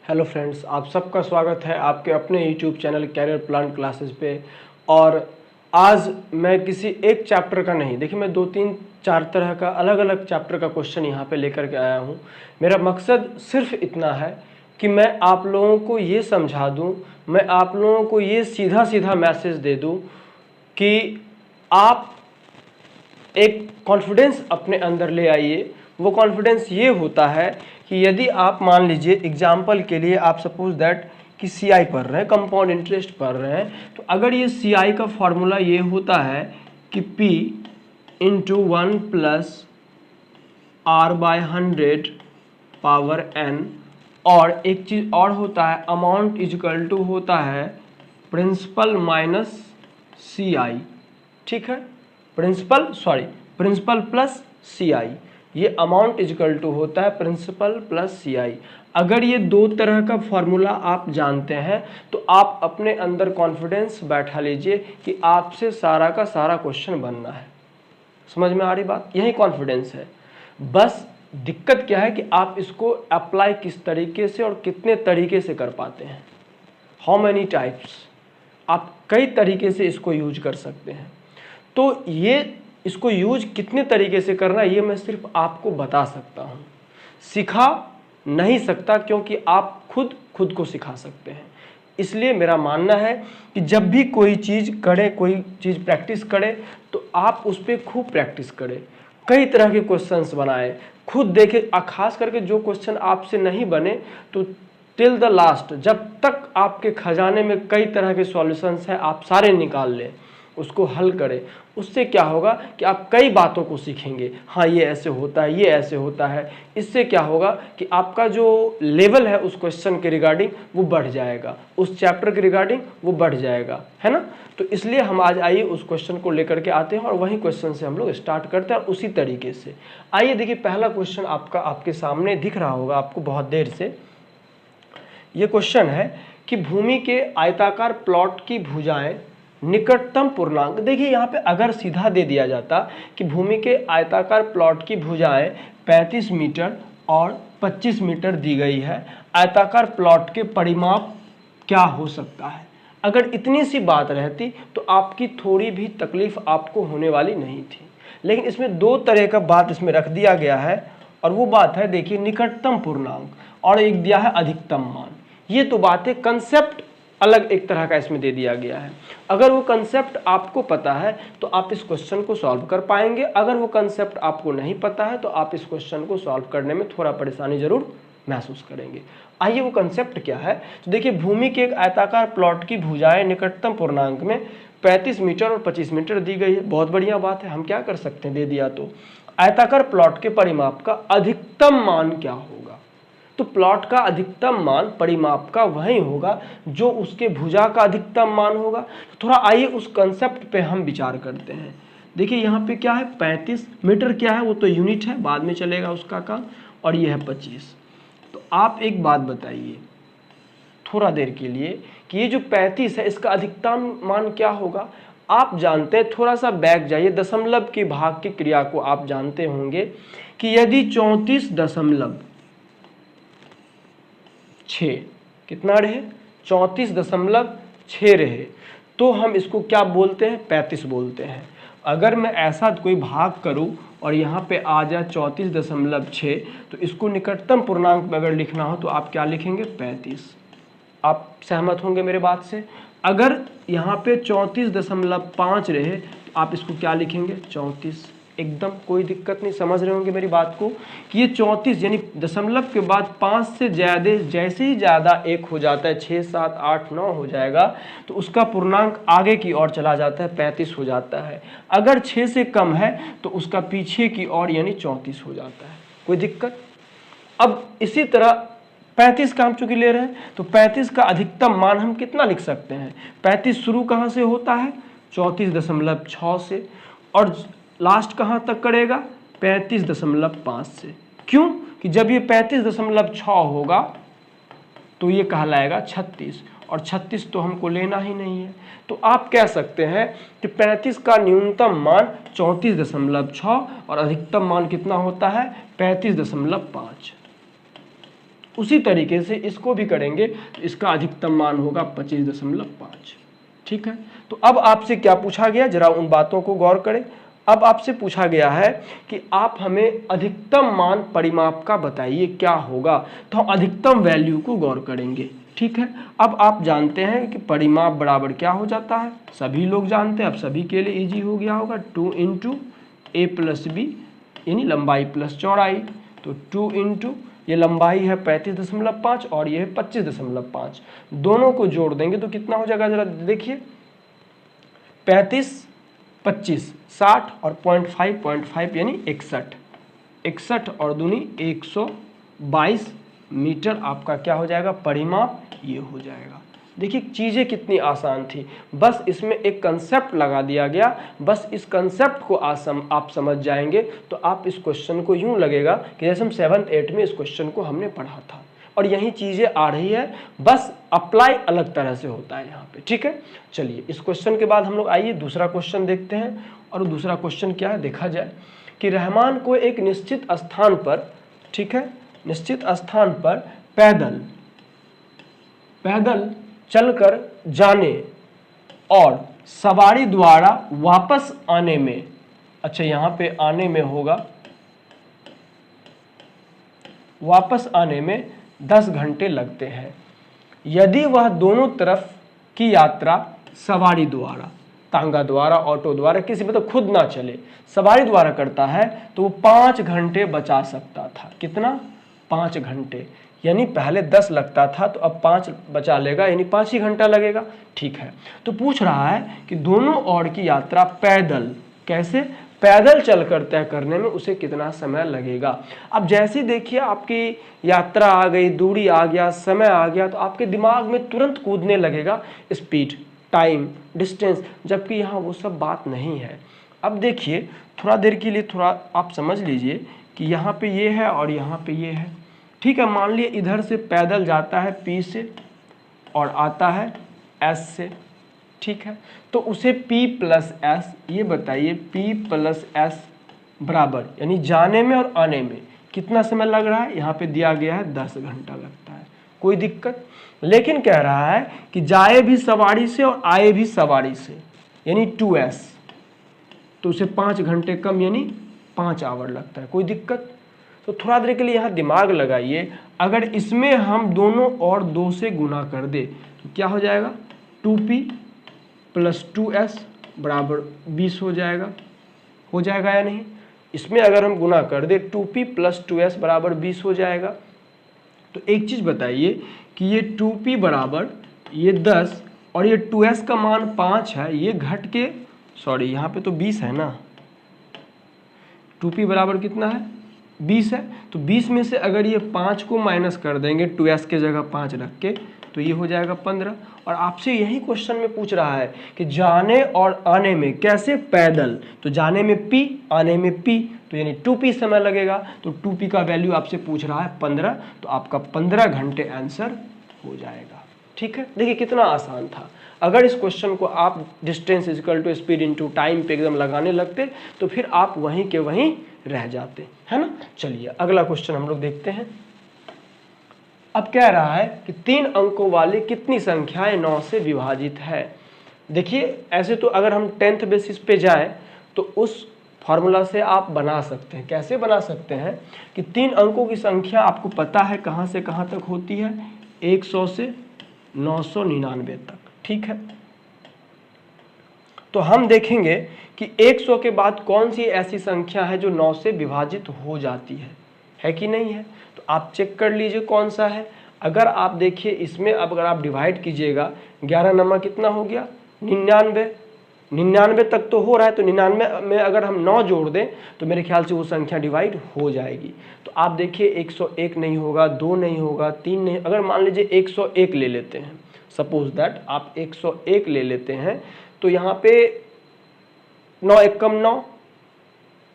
Hello friends, आप सबका स्वागत है आपके अपने YouTube channel career plan classes पे। और आज मैं किसी एक चैप्टर का नहीं, देखिए मैं 2-3-4 तरह का अलग अलग चैप्टर का क्वेश्चन यहाँ पे लेकर के आया हूँ। मेरा मकसद सिर्फ इतना है कि मैं आप लोगों को ये समझा दूँ, मैं आप लोगों को ये सीधा सीधा मैसेज दे दूँ कि आप एक कॉन्फिडेंस अपने अंदर ले आइए। वो कॉन्फिडेंस ये होता है कि यदि आप मान लीजिए एग्जाम्पल के लिए आप सपोज दैट कि CI पढ़ रहे हैं, कंपाउंड इंटरेस्ट पढ़ रहे हैं, तो अगर ये CI का फॉर्मूला ये होता है कि P into 1 plus R/100 power n, और एक चीज़ और होता है अमाउंट इजकल टू होता है प्रिंसिपल माइनस CI, ठीक है, प्रिंसिपल प्लस CI, ये अमाउंट इजकल टू होता है प्रिंसिपल प्लस CI। अगर ये दो तरह का फॉर्मूला आप जानते हैं तो आप अपने अंदर कॉन्फिडेंस बैठा लीजिए कि आपसे सारा का सारा क्वेश्चन बनना है। समझ में आ रही बात? यही कॉन्फिडेंस है। बस दिक्कत क्या है कि आप इसको अप्लाई किस तरीके से और कितने तरीके से कर पाते हैं। हाउ मैनी टाइप्स, आप कई तरीके से इसको यूज कर सकते हैं। तो ये इसको यूज कितने तरीके से करना है ये मैं सिर्फ आपको बता सकता हूँ, सिखा नहीं सकता, क्योंकि आप खुद को सिखा सकते हैं। इसलिए मेरा मानना है कि जब भी कोई चीज़ करें, कोई चीज़ प्रैक्टिस करें, तो आप उस पर खूब प्रैक्टिस करें, कई तरह के क्वेश्चंस बनाएं, खुद देखें। खास करके जो क्वेश्चन आपसे नहीं बने तो टिल द लास्ट, जब तक आपके खजाने में कई तरह के सॉल्यूशंस हैं, आप सारे निकाल लें, उसको हल करें। उससे क्या होगा कि आप कई बातों को सीखेंगे। हाँ, ये ऐसे होता है, ये ऐसे होता है। इससे क्या होगा कि आपका जो लेवल है उस क्वेश्चन के रिगार्डिंग वो बढ़ जाएगा, उस चैप्टर के रिगार्डिंग वो बढ़ जाएगा, है ना। तो इसलिए हम आज आइए उस क्वेश्चन को लेकर के आते हैं और वही क्वेश्चन से हम लोग स्टार्ट करते हैं और उसी तरीके से। आइए देखिए, पहला क्वेश्चन आपके सामने दिख रहा होगा आपको बहुत देर से। ये क्वेश्चन है कि भूमि के आयताकार प्लॉट की भुजाएं निकटतम पूर्णांक। देखिए यहाँ पे अगर सीधा दे दिया जाता कि भूमि के आयताकार प्लॉट की भुजाएं 35 मीटर और 25 मीटर दी गई है, आयताकार प्लॉट के परिमाप क्या हो सकता है। अगर इतनी सी बात रहती तो आपकी थोड़ी भी तकलीफ आपको होने वाली नहीं थी। लेकिन इसमें दो तरह का बात इसमें रख दिया गया है, और वो बात है देखिए निकटतम पूर्णांक, और एक दिया है अधिकतम मान। ये तो बातें कंसेप्ट अलग एक तरह का इसमें दे दिया गया है। अगर वो कंसेप्ट आपको पता है तो आप इस क्वेश्चन को सॉल्व कर पाएंगे। अगर वो कंसेप्ट आपको नहीं पता है तो आप इस क्वेश्चन को सॉल्व करने में थोड़ा परेशानी जरूर महसूस करेंगे। आइए वो कंसेप्ट क्या है। तो देखिए, भूमि के एक आयताकार प्लॉट की भुजाएं निकटतम पूर्णांक में 35 मीटर और 25 मीटर दी गई है। बहुत बढ़िया बात है, हम क्या कर सकते हैं, दे दिया तो। आयताकार प्लॉट के परिमाप का अधिकतम मान क्या होगा। तो प्लॉट का अधिकतम मान परिमाप का वही होगा जो उसके भुजा का अधिकतम मान होगा। तो थोड़ा आइए उस कंसेप्ट पे हम विचार करते हैं। देखिए यहाँ पे क्या है, 35 मीटर क्या है, वो तो यूनिट है, बाद में चलेगा उसका काम, और ये है 25। तो आप एक बात बताइए थोड़ा देर के लिए कि ये जो 35 है इसका अधिकतम मान क्या होगा। आप जानते हैं, थोड़ा सा बैक जाइए, दशमलव के भाग की क्रिया को आप जानते होंगे कि यदि 34.6 कितना रहे, 34.6 रहे, तो हम इसको क्या बोलते हैं, 35 बोलते हैं। अगर मैं ऐसा कोई भाग करूं और यहाँ पे आ जाए 34.6, तो इसको निकटतम पूर्णांक में अगर लिखना हो तो आप क्या लिखेंगे, 35। आप सहमत होंगे मेरे बात से। अगर यहाँ पे 34.5 रहे तो आप इसको क्या लिखेंगे, 34। एकदम कोई दिक्कत नहीं, समझ रहे होंगे मेरी बात को कि ये 34 यानी दशमलव के बाद 5 से ज़्यादा, जैसे ही ज़्यादा एक हो जाता है, 6, 7, 8, 9 हो जाएगा तो उसका पूर्णांक आगे की ओर चला जाता है, 35 हो जाता है। अगर 6 से कम है तो उसका पीछे की ओर यानी 34 हो जाता है। कोई दिक्कत। अब इसी तरह 35 का हम चूंकि ले रहे हैं तो 35 का अधिकतम मान हम कितना लिख सकते हैं। 35 शुरू कहाँ से होता है, 34.6 से, और लास्ट कहाँ तक करेगा, 35.5 से। क्यों कि जब ये 35.6 होगा तो ये कहलाएगा 36, और 36 तो हमको लेना ही नहीं है। तो आप कह सकते हैं कि 35 का न्यूनतम मान 34.6 और अधिकतम मान कितना होता है, 35.5। उसी तरीके से इसको भी करेंगे तो इसका अधिकतम मान होगा 25.5। ठीक है, तो अब आपसे क्या पूछा गया, जरा उन बातों को गौर करें। अब आपसे पूछा गया है कि आप हमें अधिकतम मान परिमाप का बताइए क्या होगा, तो हम अधिकतम वैल्यू को गौर करेंगे। ठीक है, अब आप जानते हैं कि परिमाप बराबर क्या हो जाता है, सभी लोग जानते हैं, अब सभी के लिए इजी हो गया होगा, 2 इंटू ए प्लस बी यानी लंबाई प्लस चौड़ाई। तो 2 इंटू ये लंबाई है 35.5 और ये है 25.5, दोनों को जोड़ देंगे तो कितना हो जाएगा, जरा देखिए 35 25 60 और 0.5 यानी 61 और दूनी 122 मीटर आपका क्या हो जाएगा, परिमाप ये हो जाएगा। देखिए चीज़ें कितनी आसान थी, बस इसमें एक कंसेप्ट लगा दिया गया, बस इस कंसेप्ट को आप समझ जाएंगे तो आप इस क्वेश्चन को यूं लगेगा कि जैसे हम 7th 8th में इस क्वेश्चन को हमने पढ़ा था और यही चीज़ें आ रही है, बस अप्लाई अलग तरह से होता है यहाँ पे। ठीक है, चलिए इस क्वेश्चन के बाद हम लोग आइए दूसरा क्वेश्चन देखते हैं। और दूसरा क्वेश्चन क्या है, देखा जाए कि रहमान को एक निश्चित स्थान पर, ठीक है, निश्चित स्थान पर पैदल चलकर जाने और सवारी द्वारा वापस आने में, अच्छा यहाँ पे आने में होगा, वापस आने में 10 घंटे लगते हैं। यदि वह दोनों तरफ की यात्रा सवारी द्वारा, तांगा द्वारा, ऑटो द्वारा, किसी मतलब खुद ना चले, सवारी द्वारा करता है तो वो 5 घंटे बचा सकता था। कितना, 5 घंटे, यानी पहले 10 लगता था तो अब 5 बचा लेगा, यानी 5 ही घंटा लगेगा। ठीक है, तो पूछ रहा है कि दोनों ओर की यात्रा पैदल, कैसे, पैदल चलकर तय करने में उसे कितना समय लगेगा। अब जैसे देखिए आपकी यात्रा आ गई, दूरी आ गया, समय आ गया, तो आपके दिमाग में तुरंत कूदने लगेगा स्पीड, टाइम, डिस्टेंस, जबकि यहाँ वो सब बात नहीं है। अब देखिए थोड़ा देर के लिए थोड़ा आप समझ लीजिए कि यहाँ पे ये है और यहाँ पे ये है। ठीक है, मान लिए इधर से पैदल जाता है P से और आता है S से। ठीक है, तो उसे P प्लस S, ये बताइए P प्लस S बराबर, यानी जाने में और आने में कितना समय लग रहा है, यहाँ पे दिया गया है 10 घंटा लगता है, कोई दिक्कत। लेकिन कह रहा है कि जाए भी सवारी से और आए भी सवारी से, यानी 2S, तो उसे 5 घंटे कम यानी 5 आवर लगता है, कोई दिक्कत। तो थोड़ा देर के लिए यहाँ दिमाग लगाइए, अगर इसमें हम दोनों और 2 से गुना कर दे तो क्या हो जाएगा, 2P प्लस 2S बराबर 20 हो जाएगा या नहीं। इसमें अगर हम गुना कर दे 2P प्लस 2S बराबर 20 हो जाएगा। तो एक चीज़ बताइए कि ये 2P बराबर ये 10 और ये 2S का मान 5 है, ये घट के, सॉरी यहाँ पे तो 20 है ना, 2P बराबर कितना है, 20 है, तो 20 में से अगर ये 5 को माइनस कर देंगे 2S के जगह 5 रख के, तो ये हो जाएगा 15। और आपसे यही क्वेश्चन में पूछ रहा है कि जाने और आने में कैसे, पैदल, तो जाने में P, आने में P, तो यानी 2P समय लगेगा। तो 2P का वैल्यू आपसे पूछ रहा है 15, तो आपका 15 घंटे आंसर हो जाएगा। ठीक है, देखिए कितना आसान था। अगर इस क्वेश्चन को आप distance equal to speed into time पे एकदम लगाने लगते तो फिर आप वहीं के वहीं रह जाते, है ना। चलिए अगला क्वेश्चन हम लोग देखते हैं। अब कह रहा है कि 3 अंकों वाली कितनी संख्याएं 9 से विभाजित है। देखिए ऐसे तो अगर हम 10th बेसिस पे जाएं तो उस फॉर्मूला से आप बना सकते हैं। कैसे बना सकते हैं कि 3 अंकों की संख्या आपको पता है कहाँ से कहाँ तक होती है, 100 से 999 तक। ठीक है, तो हम देखेंगे कि 100 के बाद कौन सी ऐसी संख्या है जो 9 से विभाजित हो जाती है कि नहीं है। तो आप चेक कर लीजिए कौन सा है। अगर आप देखिए इसमें अब अगर आप डिवाइड कीजिएगा, 11 नमा कितना हो गया, 99 तक तो हो रहा है, तो 99 में अगर हम 9 जोड़ दें तो मेरे ख्याल से वो संख्या डिवाइड हो जाएगी। तो आप देखिए 101 नहीं होगा, 2 नहीं होगा, 3 नहीं, अगर मान लीजिए 101 ले लेते हैं, सपोज दैट आप 101 ले लेते हैं, तो यहाँ पे 9 एक कम 9,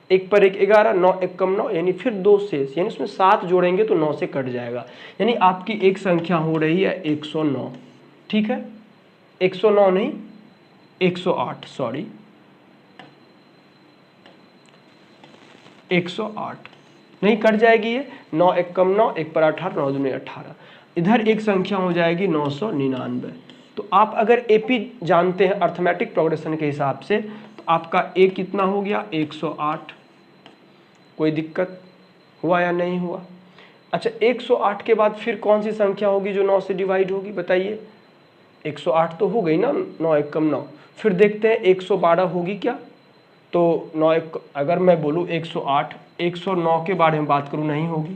1 पर 1 11, 9 एक कम 9, यानी फिर 2 शेष, यानी उसमें 7 जोड़ेंगे तो 9 से कट जाएगा, यानी आपकी एक संख्या हो रही है 109। ठीक है, 109 नहीं 108, सॉरी 108। नहीं कट जाएगी ये, 9 एक कम 9, 1 पर 18, 9 दूनी 18। इधर एक संख्या हो जाएगी 999। तो आप अगर एपी जानते हैं अर्थमेटिक प्रोग्रेशन के हिसाब से, तो आपका ए कितना हो गया 108। कोई दिक्कत हुआ या नहीं हुआ? अच्छा, 108 के बाद फिर कौन सी संख्या होगी जो 9 से डिवाइड होगी बताइए? 108 तो हो गई ना, 9 एक कम 9। फिर देखते हैं 112 होगी क्या? तो 9 एक, अगर मैं बोलूँ 108, 109 के बारे में बात करूँ नहीं होगी,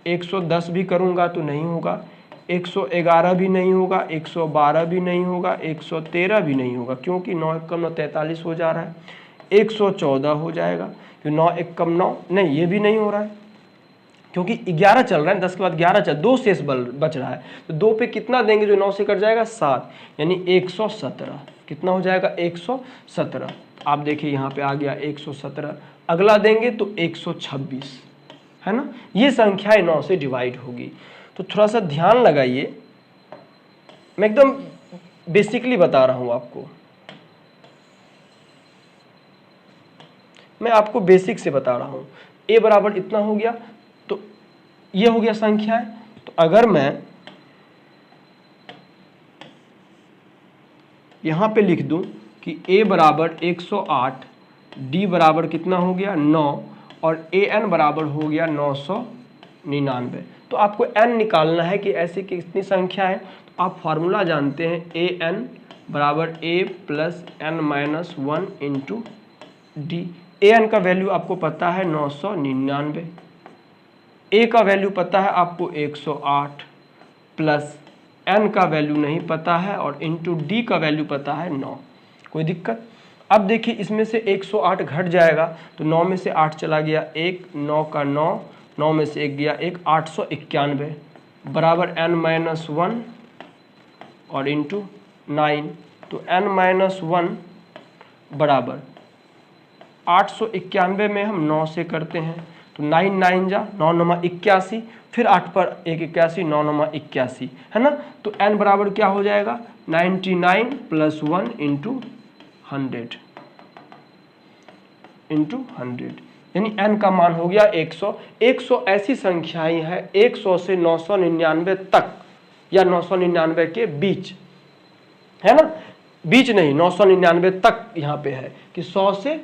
110 भी करूँगा तो नहीं होगा, 111 भी नहीं होगा, 112 भी नहीं होगा, 113 भी नहीं होगा, क्योंकि 9 एक कम 9 43 हो जा रहा है। 114 हो जाएगा, तो 9 एक कम 9 नहीं, ये भी नहीं हो रहा है क्योंकि 11 चल रहा है, 10 के बाद 11 चल, 2 शेष बच रहा है। तो 2 पे कितना देंगे जो 9 से कट जाएगा? 7, यानी 117। कितना हो जाएगा? 117। आप देखिए यहाँ पे आ गया 117। अगला देंगे तो 126, है ना। ये संख्याएं 9 से डिवाइड होगी। तो थोड़ा सा ध्यान लगाइए, मैं एकदम बेसिकली बता रहा हूं आपको, मैं आपको बेसिक से बता रहा हूं। ए बराबर इतना हो गया, तो ये हो गया संख्याएं। तो अगर मैं यहां पे लिख दूं कि a बराबर 108, d बराबर कितना हो गया 9, और ए एन बराबर हो गया 999, तो आपको n निकालना है कि ऐसी कितनी संख्या है। तो आप फार्मूला जानते हैं, ए एन बराबर a plus N minus 1 into D. A N का वैल्यू आपको पता है 999, ए का वैल्यू पता है आपको 108, प्लस एन का वैल्यू नहीं पता है, और इंटू डी का वैल्यू पता है 9। कोई दिक्कत? अब देखिए इसमें से 108 घट जाएगा, तो 9 में से 8 चला गया 1, 9 का 9, 9 में से 1 गया 1, 891 बराबर n माइनस 1 और इंटू 9। तो n माइनस 1 बराबर 891 में हम 9 से करते हैं, तो 9 9 जा 9 9 81, फिर 8 पर 1 81, 9 9 81, है ना। तो n बराबर क्या हो जाएगा? 99 प्लस 1 इंटू 100 इंटू 100, यानी n का मान हो गया 100। 100 ऐसी संख्याएं हैं 100 से 999 तक या 999 के बीच, है ना। बीच नहीं, 999 तक यहाँ पे है कि 100 से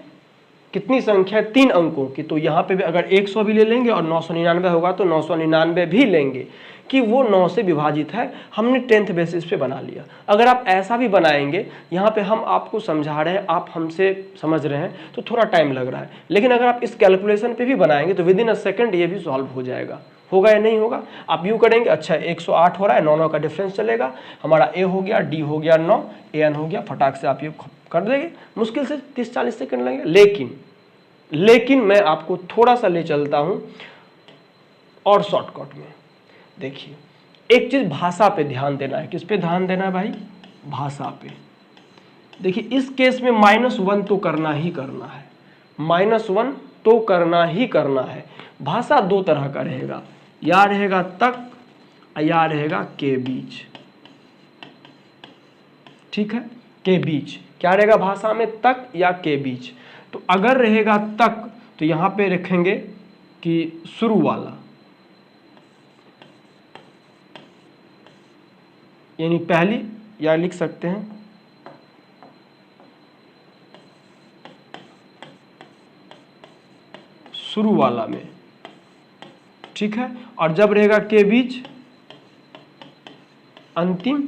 कितनी संख्या है? 3 अंकों की। तो यहाँ पे भी अगर 100 भी ले लेंगे और 999 होगा तो 999 भी लेंगे कि वो 9 से विभाजित है। हमने 10th बेसिस पे बना लिया। अगर आप ऐसा भी बनाएंगे, यहाँ पे हम आपको समझा रहे हैं, आप हमसे समझ रहे हैं, तो थोड़ा टाइम लग रहा है, लेकिन अगर आप इस कैलकुलेशन पे भी बनाएंगे तो विद इन अ सेकेंड ये भी सॉल्व हो जाएगा। होगा या नहीं होगा? आप यूँ करेंगे, अच्छा 108 हो रहा है, 9 9 का डिफरेंस चलेगा, हमारा ए हो गया, डी हो गया 9, ए एन हो गया, फटाक से आप ये कर देंगे। मुश्किल से 30-40 सेकंड लगेंगे, लेकिन मैं आपको थोड़ा सा ले चलता हूं और शॉर्टकट में। देखिए, एक चीज भाषा पे ध्यान देना है। किस पे ध्यान देना है भाई? भाषा पे। देखिए इस केस में -1 तो करना ही करना है, -1 तो करना ही करना है। भाषा दो तरह का रहेगा, या रहेगा तक, या रहेगा के बीच। ठीक है, के बीच क्या रहेगा भाषा में? तक या के बीच। तो अगर रहेगा तक तो यहां पे रखेंगे कि शुरू वाला, यानी पहली, या लिख सकते हैं शुरू वाला में। ठीक है, और जब रहेगा के बीच, अंतिम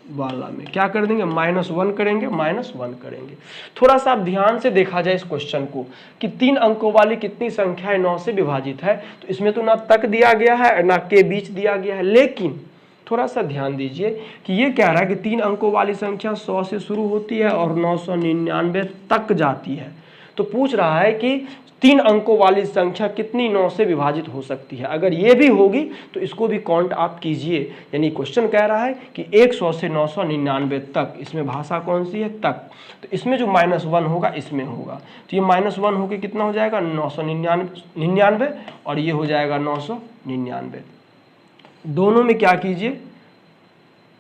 वाला में क्या कर देंगे? -1 करेंगे, -1 करेंगे। थोड़ा सा आप ध्यान से देखा जाए इस क्वेश्चन को कि 3 अंकों वाली कितनी संख्याएं 9 से विभाजित है, तो इसमें तो ना तक दिया गया है ना के बीच दिया गया है, लेकिन थोड़ा सा ध्यान दीजिए कि ये कह रहा है कि 3 अंकों वाली संख्या 100 से शुरू होती है और 999 तक जाती है। तो पूछ रहा है कि 3 अंकों वाली संख्या कितनी 9 से विभाजित हो सकती है। अगर ये भी होगी तो इसको भी काउंट आप कीजिए। यानी क्वेश्चन कह रहा है कि 100 से 999 तक, इसमें भाषा कौन सी है? तक। तो इसमें जो -1 होगा इसमें होगा, तो ये -1 होकर कितना हो जाएगा? 999, और ये हो जाएगा 999। दोनों में क्या कीजिए?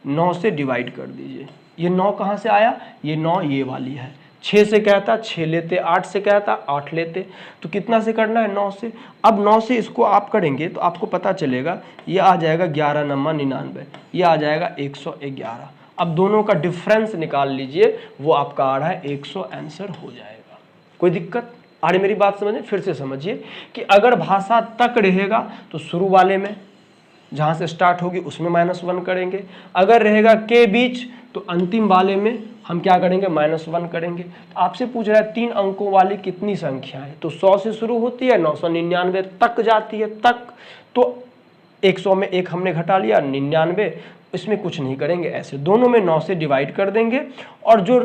9 से डिवाइड कर दीजिए। ये 9 कहाँ से आया? ये 9 ये वाली है। 6 से कहता 6 लेते, 8 से कहता 8 लेते, तो कितना से करना है 9 से। अब 9 से इसको आप करेंगे तो आपको पता चलेगा ये आ जाएगा 11 नम्मा 99, ये आ जाएगा 111। अब दोनों का डिफरेंस निकाल लीजिए, वो आपका आ रहा है 100 आंसर हो जाएगा। कोई दिक्कत आ रही मेरी बात समझे? फिर से समझिए कि अगर भाषा तक रहेगा तो शुरू वाले में जहाँ से स्टार्ट होगी उसमें -1 करेंगे, अगर रहेगा के बीच तो अंतिम वाले में हम क्या करेंगे -1 करेंगे। तो आपसे पूछ रहा है 3 अंकों वाली कितनी संख्या है, तो 100 से शुरू होती है 999 तक जाती है, तक तो 100 में 1 हमने घटा लिया 99, इसमें कुछ नहीं करेंगे, ऐसे दोनों में 9 से डिवाइड कर देंगे और जो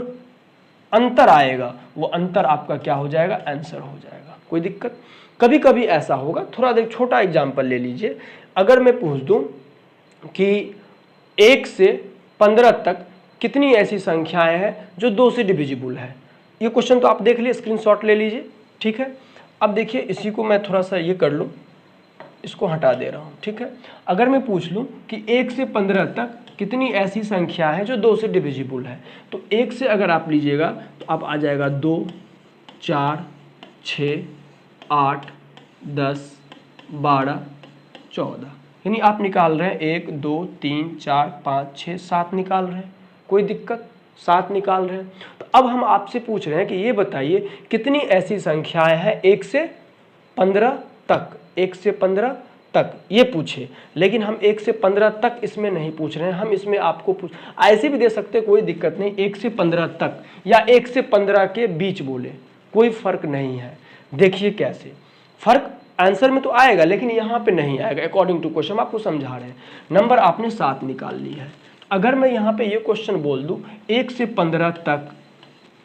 अंतर आएगा वो अंतर आपका क्या हो जाएगा, आंसर हो जाएगा। कोई दिक्कत? कभी कभी ऐसा होगा, थोड़ा देख छोटा एग्जाम्पल ले लीजिए, अगर मैं पूछ दूं कि 1 से 15 तक कितनी ऐसी संख्याएं हैं जो 2 से डिविजिबल है, ये क्वेश्चन तो आप देख लिए, स्क्रीनशॉट ले लीजिए, ठीक है। अब देखिए इसी को मैं थोड़ा सा ये कर लूँ, इसको हटा दे रहा हूँ, ठीक है। अगर मैं पूछ लूँ कि 1 से 15 तक कितनी ऐसी संख्या है जो 2 से डिविजिबल है, तो 1 से अगर आप लीजिएगा तो आप आ जाएगा 2, 4, 6, 8, 10, 12, 14, यानी आप निकाल रहे हैं 1, 2, 3, 4, 5, 6, 7 निकाल रहे हैं। कोई दिक्कत? 7 निकाल रहे हैं। तो अब हम आपसे पूछ रहे हैं कि ये बताइए कितनी ऐसी संख्याएं हैं 1 से 15 तक, 1 से 15 तक ये पूछे, लेकिन हम 1 से 15 तक इसमें नहीं पूछ रहे हैं, हम इसमें आपको ऐसे भी दे सकते, कोई दिक्कत नहीं, 1 से 15 तक या 1 से 15 के बीच बोले, कोई फर्क नहीं है। देखिए कैसे फर्क आंसर में तो आएगा लेकिन यहाँ पे नहीं आएगा, अकॉर्डिंग टू क्वेश्चन आपको समझा रहे हैं। नंबर आपने 7 निकाल ली है, अगर मैं यहाँ पे ये क्वेश्चन बोल दूं 1 से 15 तक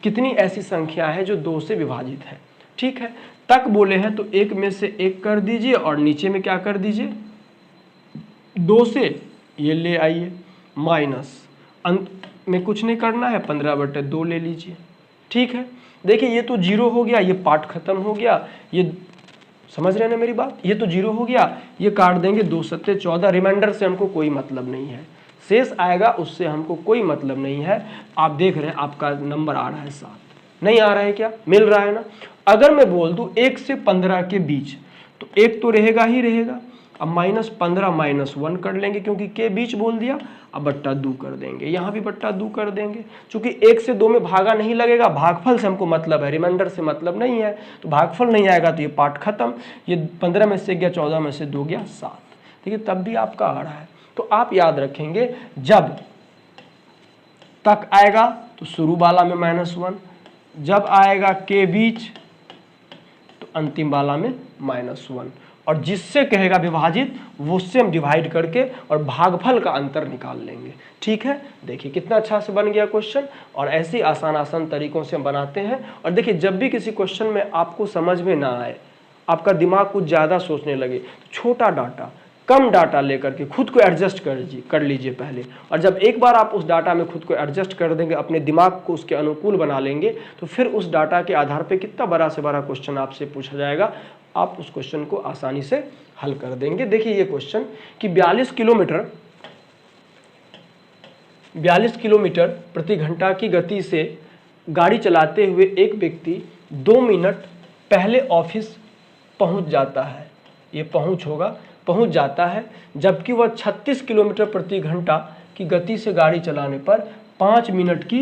कितनी ऐसी संख्या है जो 2 से विभाजित है, ठीक है, तक बोले हैं तो 1 में से 1 कर दीजिए और नीचे में क्या कर दीजिए 2 से ये ले आइए, माइनस अंत में कुछ नहीं करना है 15/2 ले लीजिए, ठीक है। देखिए ये तो 0 हो गया, ये पार्ट खत्म हो गया, ये समझ रहे हैं ना मेरी बात, ये तो 0 हो गया, ये काट देंगे 2 सत्ते 14, रिमाइंडर से हमको कोई मतलब नहीं है, शेष आएगा उससे हमको कोई मतलब नहीं है। आप देख रहे हैं आपका नंबर आ रहा है 7, नहीं आ रहा है क्या, मिल रहा है ना। अगर मैं बोल दूं 1 से 15 के बीच तो 1 तो रहेगा ही रहेगा, अब -15 -1 कर लेंगे क्योंकि के बीच बोल दिया, अब /2 कर देंगे, यहाँ भी /2 कर देंगे, क्योंकि 1 से 2 में भागा नहीं लगेगा, भागफल से हमको मतलब है, रिमाइंडर से मतलब नहीं है, तो भागफल नहीं आएगा तो ये पार्ट खत्म, ये 15 में से गया 14 में से 2 गया 7, ठीक है, तब भी आपका आ रहा है। तो आप याद रखेंगे जब तक आएगा तो शुरू वाला में -1, जब आएगा के बीच तो अंतिम वाला में -1, और जिससे कहेगा विभाजित वो उससे हम डिवाइड करके और भागफल का अंतर निकाल लेंगे, ठीक है। देखिए कितना अच्छा से बन गया क्वेश्चन, और ऐसे आसान आसान तरीकों से हम बनाते हैं। और देखिए जब भी किसी क्वेश्चन में आपको समझ में ना आए, आपका दिमाग कुछ ज़्यादा सोचने लगे, तो छोटा डाटा कम डाटा लेकर के खुद को एडजस्ट कर लीजिए पहले, और जब एक बार आप उस डाटा में खुद को एडजस्ट कर देंगे, अपने दिमाग को उसके अनुकूल बना लेंगे, तो फिर उस डाटा के आधार पे कितना बड़ा से बड़ा क्वेश्चन आपसे पूछा जाएगा, आप उस क्वेश्चन को आसानी से हल कर देंगे। देखिए ये क्वेश्चन कि 42 किलोमीटर प्रति घंटा की गति से गाड़ी चलाते हुए एक व्यक्ति 2 मिनट पहले ऑफिस पहुंच जाता है, ये पहुंच जाता है, जबकि वह 36 किलोमीटर प्रति घंटा की गति से गाड़ी चलाने पर 5 मिनट की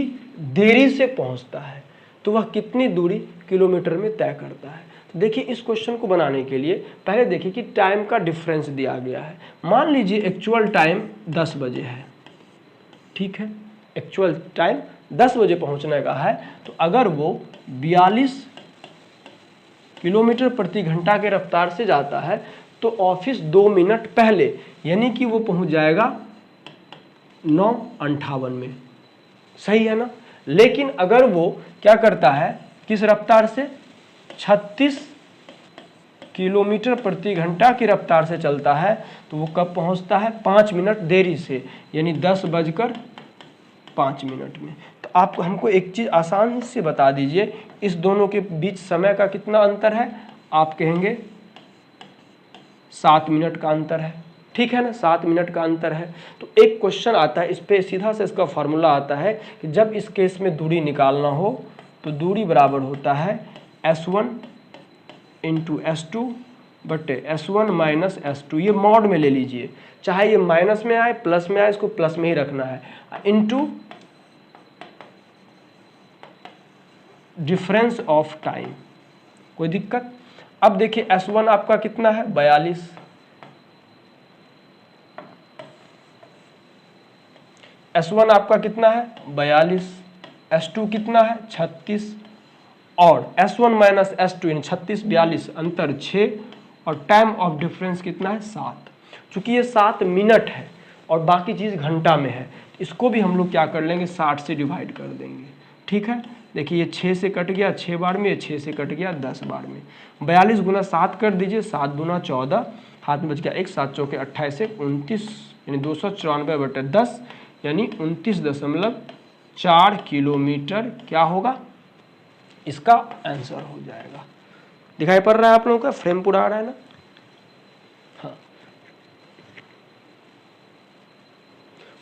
देरी से पहुंचता है, तो वह कितनी दूरी किलोमीटर में तय करता है। तो देखिए इस क्वेश्चन को बनाने के लिए पहले देखिए कि टाइम का डिफरेंस दिया गया है। मान लीजिए एक्चुअल टाइम 10 बजे है, ठीक है, एक्चुअल टाइम 10 बजे पहुंचने का है, तो अगर वो 42 किलोमीटर प्रति घंटा के रफ्तार से जाता है तो ऑफिस 2 मिनट पहले, यानी कि वो पहुंच जाएगा 9:58 में, सही है ना। लेकिन अगर वो क्या करता है, किस रफ्तार से, 36 किलोमीटर प्रति घंटा की रफ्तार से चलता है, तो वो कब पहुंचता है, 5 मिनट देरी से, यानी 10:05 में। तो आप हमको एक चीज़ आसान से बता दीजिए, इस दोनों के बीच समय का कितना अंतर है, आप कहेंगे 7 मिनट का अंतर है, ठीक है ना, 7 मिनट का अंतर है। तो एक क्वेश्चन आता है इस पे, सीधा से इसका फॉर्मूला आता है कि जब इस केस में दूरी निकालना हो तो दूरी बराबर होता है S1 इंटू S2 बटे S1 माइनस S2, ये मॉड में ले लीजिए, चाहे ये माइनस में आए प्लस में आए, इसको प्लस में ही रखना है, इंटू डिफरेंस ऑफ टाइम। कोई दिक्कत? अब देखिए S1 आपका कितना है 42, S1 आपका कितना है 42, S2 कितना है 36 और S1 माइनस S2 यानी 36 42 अंतर 6 और टाइम ऑफ डिफरेंस कितना है 7। चूंकि ये 7 मिनट है और बाकी चीज़ घंटा में है, इसको भी हम लोग क्या कर लेंगे 60 से डिवाइड कर देंगे। ठीक है, देखिए ये 6 से कट गया 6 बार में, ये 6 से कट गया 10 बार में। 42 गुना 7 कर दीजिए, 7 गुना 14, हाथ में बच गया 1, 7 चौके 28 से 29 यानी 294 बटे 10 यानी 29.4 किलोमीटर क्या होगा, इसका आंसर हो जाएगा। दिखाई पड़ रहा है आप लोगों का, फ्रेम पूरा आ रहा है ना? हाँ,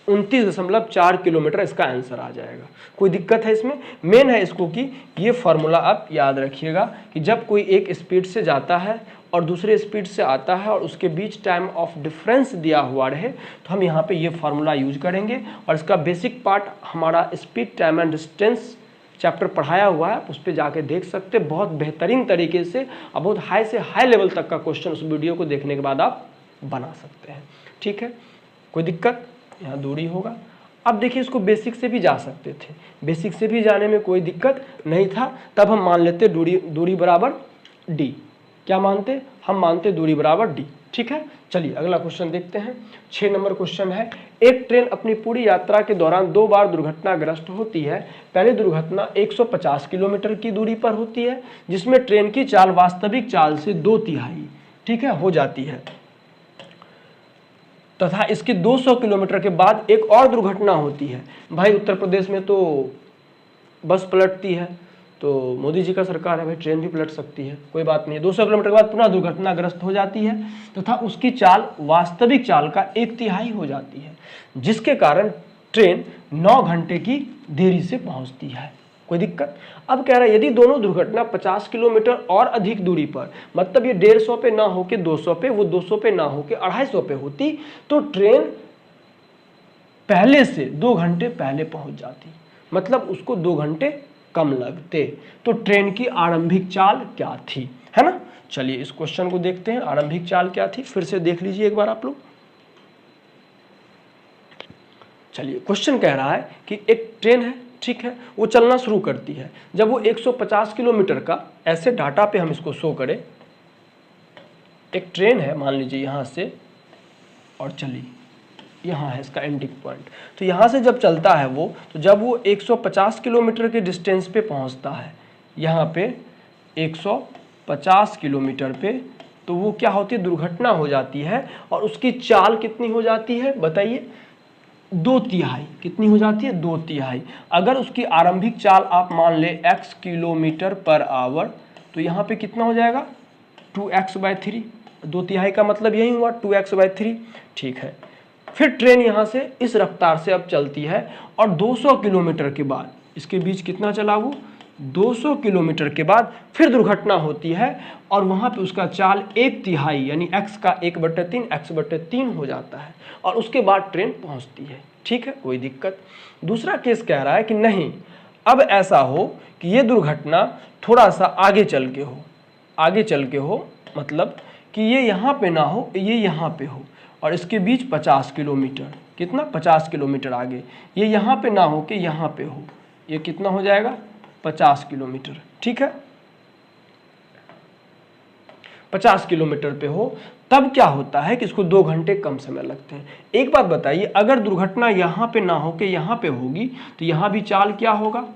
29.4 किलोमीटर इसका आंसर आ जाएगा। कोई दिक्कत है इसमें? मेन है इसको कि ये फॉर्मूला आप याद रखिएगा कि जब कोई एक स्पीड से जाता है और दूसरे स्पीड से आता है और उसके बीच टाइम ऑफ डिफरेंस दिया हुआ रहे तो हम यहाँ पे ये फार्मूला यूज करेंगे। और इसका बेसिक पार्ट हमारा speed time and distance chapter पढ़ाया हुआ है, उस पर जाके देख सकते, बहुत बेहतरीन तरीके से और बहुत हाई से हाई लेवल तक का क्वेश्चन उस वीडियो को देखने के बाद आप बना सकते हैं। ठीक है, कोई दिक्कत? यहाँ दूरी होगा। अब देखिए इसको बेसिक से भी जा सकते थे, बेसिक से भी जाने में कोई दिक्कत नहीं था, तब हम मान लेते दूरी बराबर d। क्या मानते? हम मानते दूरी बराबर d। ठीक है, चलिए अगला क्वेश्चन देखते हैं। 6 नंबर क्वेश्चन है, एक ट्रेन अपनी पूरी यात्रा के दौरान 2 बार दुर्घटनाग्रस्त होती है। पहली दुर्घटना 150 किलोमीटर की दूरी पर होती है जिसमें ट्रेन की चाल वास्तविक चाल से 2/3 ठीक है हो जाती है, तथा इसके 200 किलोमीटर के बाद एक और दुर्घटना होती है। भाई उत्तर प्रदेश में तो बस पलटती है, तो मोदी जी का सरकार है भाई, ट्रेन भी पलट सकती है, कोई बात नहीं है। 200 किलोमीटर के बाद पुनः दुर्घटनाग्रस्त हो जाती है तथा उसकी चाल वास्तविक चाल का 1/3 हो जाती है, जिसके कारण ट्रेन 9 घंटे की देरी से पहुंचती है। कोई दिक्कत? अब कह रहा है यदि दोनों दुर्घटना 50 किलोमीटर और अधिक दूरी पर, मतलब ये 150 पे ना होके 200 पे, वो 200 पे ना होके 250 पे होती, तो ट्रेन पहले से 2 घंटे पहले पहुंच जाती, मतलब उसको 2 घंटे कम लगते। तो ट्रेन की आरंभिक चाल क्या थी, है ना? चलिए इस क्वेश्चन को देखते हैं, आरंभिक चाल क्या थी, फिर से देख लीजिए एक बार आप लोग। चलिए क्वेश्चन कह रहा है कि एक ट्रेन है, ठीक है, वो चलना शुरू करती है। जब वो 150 किलोमीटर का, ऐसे डाटा पे हम इसको शो करें, एक ट्रेन है मान लीजिए यहाँ से, और चलिए यहाँ है इसका एंडिंग पॉइंट, तो यहाँ से जब चलता है वो, तो जब वो 150 किलोमीटर के डिस्टेंस पे पहुँचता है, यहाँ पे 150 किलोमीटर पे, तो वो क्या होती है, दुर्घटना हो जाती है और उसकी चाल कितनी हो जाती है बताइए, 2/3। कितनी हो जाती है, 2/3। अगर उसकी आरंभिक चाल आप मान ले x किलोमीटर पर आवर, तो यहाँ पे कितना हो जाएगा 2x/3। 2/3 का मतलब यही हुआ 2x/3। ठीक है, फिर ट्रेन यहाँ से इस रफ्तार से अब चलती है और 200 किलोमीटर के बाद, इसके बीच कितना चला वो, 200 किलोमीटर के बाद फिर दुर्घटना होती है और वहाँ पे उसका चाल 1/3 यानी x का 1/3 x/3 हो जाता है और उसके बाद ट्रेन पहुँचती है। ठीक है, कोई दिक्कत? दूसरा केस कह रहा है कि नहीं, अब ऐसा हो कि ये दुर्घटना थोड़ा सा आगे चल के हो, आगे चल के हो, मतलब कि ये यहाँ पे ना हो, ये यहाँ पे हो और इसके बीच 50 किलोमीटर, कितना 50 किलोमीटर आगे, ये यहाँ पे ना हो कि यहाँ पे हो, ये कितना हो जाएगा 50 किलोमीटर। ठीक है, 50 किलोमीटर पे हो, तब क्या होता है कि इसको 2 घंटे कम समय लगते हैं। एक बात बताइए, अगर दुर्घटना यहाँ पे ना हो के यहाँ पे होगी तो यहाँ भी चाल क्या होगा,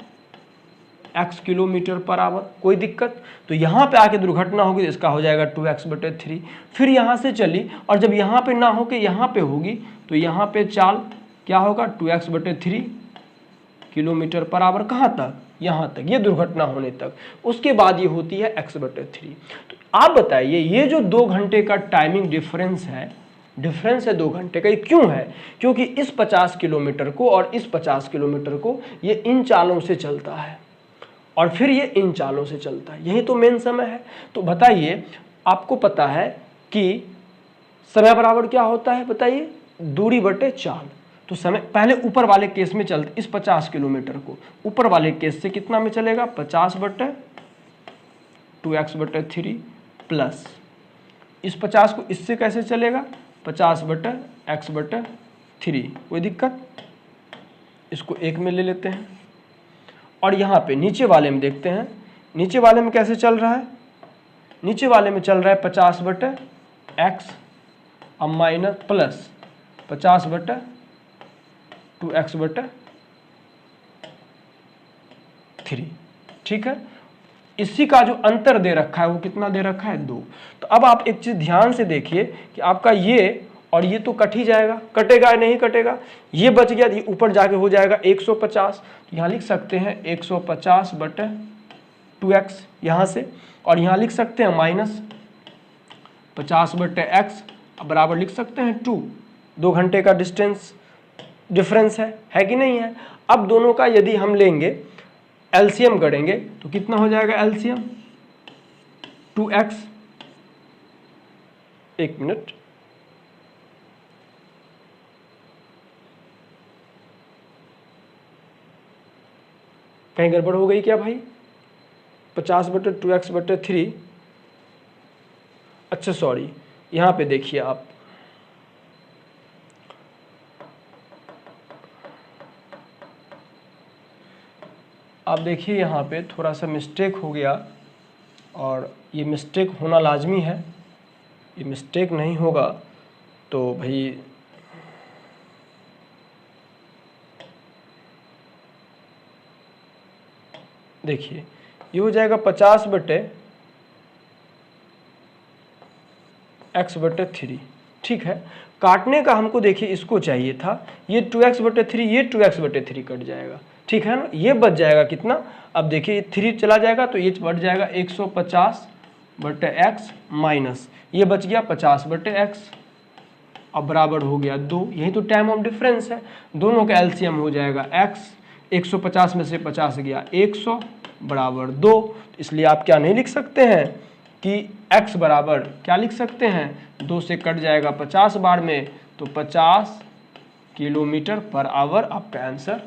x किलोमीटर पर आवर। कोई दिक्कत? तो यहाँ पे आके दुर्घटना होगी तो इसका हो जाएगा 2x/3। फिर यहाँ से चली और जब यहाँ पे ना हो के यहाँ पे होगी तो यहाँ पे चाल क्या होगा 2x/3 किलोमीटर पर आवर। कहाँ तक? यहाँ तक, ये दुर्घटना होने तक। उसके बाद ये होती है x/3। तो आप बताइए ये जो 2 घंटे का टाइमिंग डिफरेंस है 2 घंटे का, ये क्यों है? क्योंकि इस 50 किलोमीटर को और इस 50 किलोमीटर को ये इन चालों से चलता है और फिर ये इन चालों से चलता है, यही तो मेन समय है। तो बताइए, आपको पता है कि समय बराबर क्या होता है, बताइए, दूरी बटे चाल। तो समय पहले ऊपर वाले केस में चलते, इस 50 किलोमीटर को ऊपर वाले केस से कितना में चलेगा, 50 बटे 2x बटे 3 प्लस इस 50 को इससे कैसे चलेगा, 50 बटे x बटे 3, कोई दिक्कत, इसको एक में ले लेते हैं। और यहाँ पे नीचे वाले में देखते हैं, नीचे वाले में कैसे चल रहा है, नीचे वाले में चल रहा है 50 बटे x अब माइनस प्लस 50 बटे 2x बटे 3, ठीक है। इसी का जो अंतर दे रखा है वो कितना दे रखा है, 2। तो अब आप एक चीज ध्यान से देखिए कि आपका ये और ये तो कट ही जाएगा, कटेगा या नहीं कटेगा, ये बच गया, ये ऊपर जाके हो जाएगा 150। तो यहाँ लिख सकते हैं 150 बटे 2x यहाँ से, और यहाँ लिख सकते हैं माइनस 50 बटे x बराबर लिख सकते हैं 2। 2 घंटे का डिफरेंस है कि नहीं है। अब दोनों का यदि हम लेंगे एलसीएम करेंगे तो कितना हो जाएगा एलसीएम, 2x, एक मिनट, कहीं गड़बड़ हो गई क्या भाई, 50 बटे 2x बटे 3, अच्छा सॉरी, यहाँ पे देखिए आप देखिए यहाँ पे थोड़ा सा मिस्टेक हो गया, और ये मिस्टेक होना लाजमी है, ये मिस्टेक नहीं होगा तो भाई देखिए ये हो जाएगा 50 बटे x बटे 3, ठीक है। काटने का हमको देखिए इसको चाहिए था, ये 2x बटे 3, ये 2x बटे 3 कट जाएगा, ठीक है ना, ये बच जाएगा कितना, अब देखिए 3 चला जाएगा तो ये बढ़ जाएगा 150 बटे x माइनस ये बच गया 50 बटे x, अब बराबर हो गया 2। यही तो टाइम ऑफ डिफरेंस है, दोनों का एलसीएम हो जाएगा x, 150 में से 50 गया 100 बराबर 2। इसलिए आप क्या नहीं लिख सकते हैं कि x बराबर क्या लिख सकते हैं, 2 से कट जाएगा 50 बार में, तो 50 किलोमीटर पर आवर आपका आंसर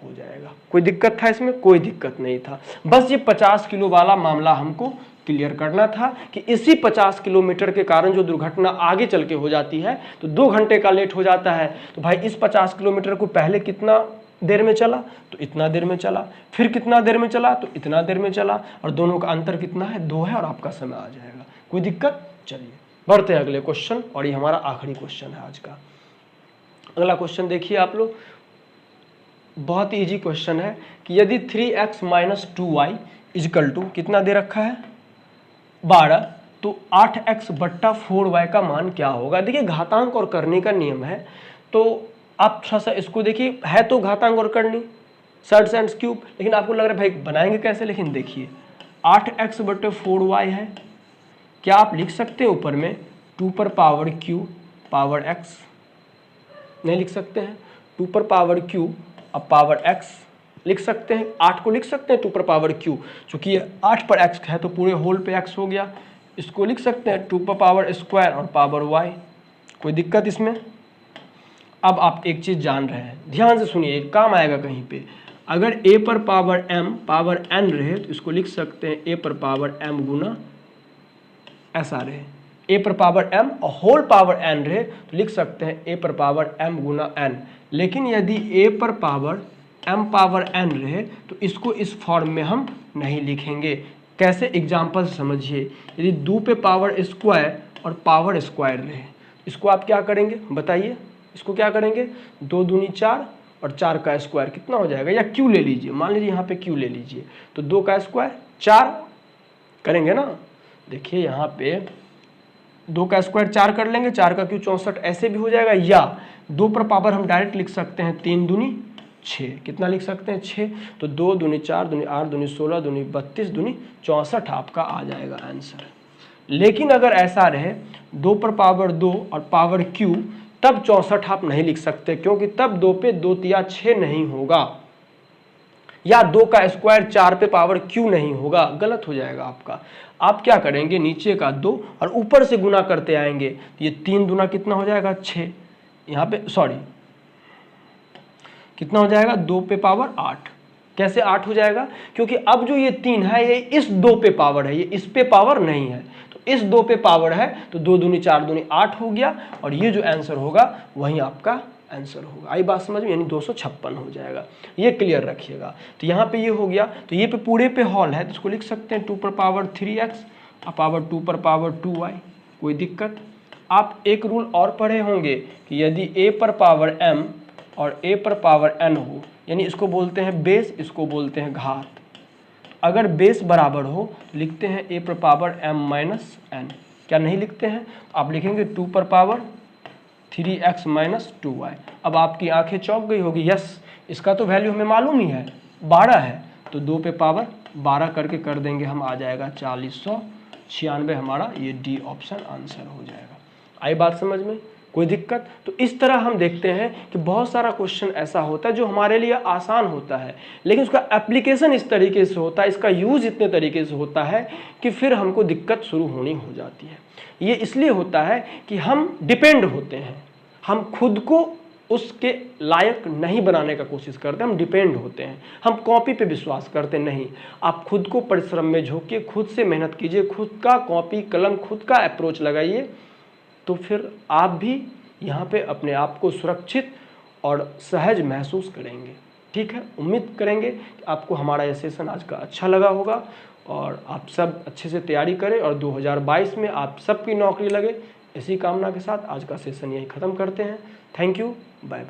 हो जाएगा। कोई दिक्कत था इसमें, कोई दिक्कत नहीं था, बस ये 50 किलो वाला मामला हमको क्लियर करना था कि इसी 50 किलोमीटर के कारण जो दुर्घटना आगे चल के हो जाती है तो 2 घंटे का लेट हो जाता है। तो भाई इस 50 किलोमीटर को पहले कितना देर में चला, तो इतना देर में चला, फिर कितना देर में चला, तो इतना देर में चला, और दोनों का अंतर कितना है, 2 है, और आपका समय आ जाएगा। कोई दिक्कत, चलिए बढ़ते हैं अगले क्वेश्चन, और ये हमारा आखिरी क्वेश्चन है आज का। अगला क्वेश्चन देखिए आप लोग, बहुत इजी क्वेश्चन है कि यदि 3x minus 2y is equal to कितना दे रखा है 12, तो 8x बट्टा 4y का मान क्या होगा। देखिए घातांक और करने का नियम है, तो आप थोड़ा सा इसको देखिए, है तो घातांक और करनी सर्ट्स एंड क्यूब, लेकिन आपको लग रहा है भाई बनाएंगे कैसे, लेकिन देखिए 8x बटे 4y है, क्या आप लिख सकते हैं ऊपर में 2 पर पावर q पावर x, नहीं लिख सकते हैं, 2 पर पावर q अब पावर x लिख सकते हैं, 8 को लिख सकते हैं 2 पर पावर q, चूंकि 8 पर x है तो पूरे होल पे x हो गया, इसको लिख सकते हैं 2 पर पावर स्क्वायर और पावर y, कोई दिक्कत इसमें। अब आप एक चीज जान रहे हैं, ध्यान से सुनिए, काम आएगा कहीं पे, अगर a पर पावर m पावर n रहे तो इसको लिख सकते हैं a पर पावर m गुना ऐसा रहे, a पर पावर m और होल पावर n रहे तो लिख सकते हैं a पर पावर m गुना n। लेकिन यदि a पर पावर m पावर n रहे तो इसको इस फॉर्म में हम नहीं लिखेंगे। कैसे, एग्जाम्पल समझिए, यदि 2 पे पावर स्क्वायर और पावर स्क्वायर रहे, इसको आप क्या करेंगे बताइए, इसको क्या करेंगे, 2 दूनी 4 और 4 का स्क्वायर कितना हो जाएगा, या q ले लीजिए, मान लीजिए यहाँ पे q ले लीजिए, तो 2 का स्क्वायर 4 करेंगे ना, देखिए यहाँ पे 2 का स्क्वायर 4 कर लेंगे, 4 का क्यू 64 ऐसे भी हो जाएगा, या 2 पर पावर हम डायरेक्ट लिख सकते हैं 3 दूनी 6, कितना लिख सकते हैं 6, तो 2 दूनी 4 दूनी 8 दूनी 16 दूनी 32 दूनी 64 आपका आ जाएगा आंसर। लेकिन अगर ऐसा रहे 2 पर पावर 2 और पावर q, तब 64 आप नहीं लिख सकते, क्योंकि तब 2 पे 2 तिया 6 नहीं होगा, या 2 का स्क्वायर 4 पे पावर क्यों नहीं होगा, गलत हो जाएगा आपका। आप क्या करेंगे, नीचे का 2 और ऊपर से गुना करते आएंगे, तो ये 3 दूना कितना हो जाएगा 6, यहाँ पे सॉरी कितना हो जाएगा 2 पे पावर 8। कैसे 8 हो जाएगा, क्योंकि अब जो ये 3 है ये इस 2 पे पावर है, ये इस पे पावर नहीं है, तो इस 2 पे पावर है, तो 2 दूनी 4 दूनी 8 हो गया, और ये जो आंसर होगा वही आपका आंसर होगा। आई बात समझ में, यानी 256 हो जाएगा, ये क्लियर रखिएगा। तो यहाँ पे ये हो गया, तो ये पे पूरे पे हॉल है, तो इसको लिख सकते हैं 2 पर पावर 3x पावर 2 पर पावर 2y, कोई दिक्कत। आप एक रूल और पढ़े होंगे कि यदि a पर पावर m और a पर पावर n हो, यानी इसको बोलते हैं बेस, इसको बोलते हैं घात। अगर बेस बराबर हो तो लिखते हैं a पर पावर m माइनस n, क्या नहीं लिखते हैं, तो आप लिखेंगे 2 पर पावर 3x माइनस 2y। अब आपकी आंखें चौंक गई होगी, यस इसका तो वैल्यू हमें मालूम ही है 12 है, तो 2 पे पावर 12 करके कर देंगे हम, आ जाएगा 4096, हमारा ये डी ऑप्शन आंसर हो जाएगा। आई बात समझ में, कोई दिक्कत। तो इस तरह हम देखते हैं कि बहुत सारा क्वेश्चन ऐसा होता है जो हमारे लिए आसान होता है, लेकिन उसका एप्लीकेशन इस तरीके से होता है, इसका यूज इतने तरीके से होता है कि फिर हमको दिक्कत शुरू होनी हो जाती है। ये इसलिए होता है कि हम डिपेंड होते हैं, हम खुद को उसके लायक नहीं बनाने का कोशिश करते हैं, हम डिपेंड होते हैं, हम कॉपी पे विश्वास करते नहीं। आप खुद को परिश्रम में झोंकिए, खुद से मेहनत कीजिए, खुद का कॉपी कलम, खुद का अप्रोच लगाइए, तो फिर आप भी यहाँ पे अपने आप को सुरक्षित और सहज महसूस करेंगे। ठीक है, उम्मीद करेंगे कि आपको हमारा ये सेशन आज का अच्छा लगा होगा और आप सब अच्छे से तैयारी करें और 2022 में आप सबकी नौकरी लगे, इसी कामना के साथ आज का सेशन यही ख़त्म करते हैं। Thank you, bye bye.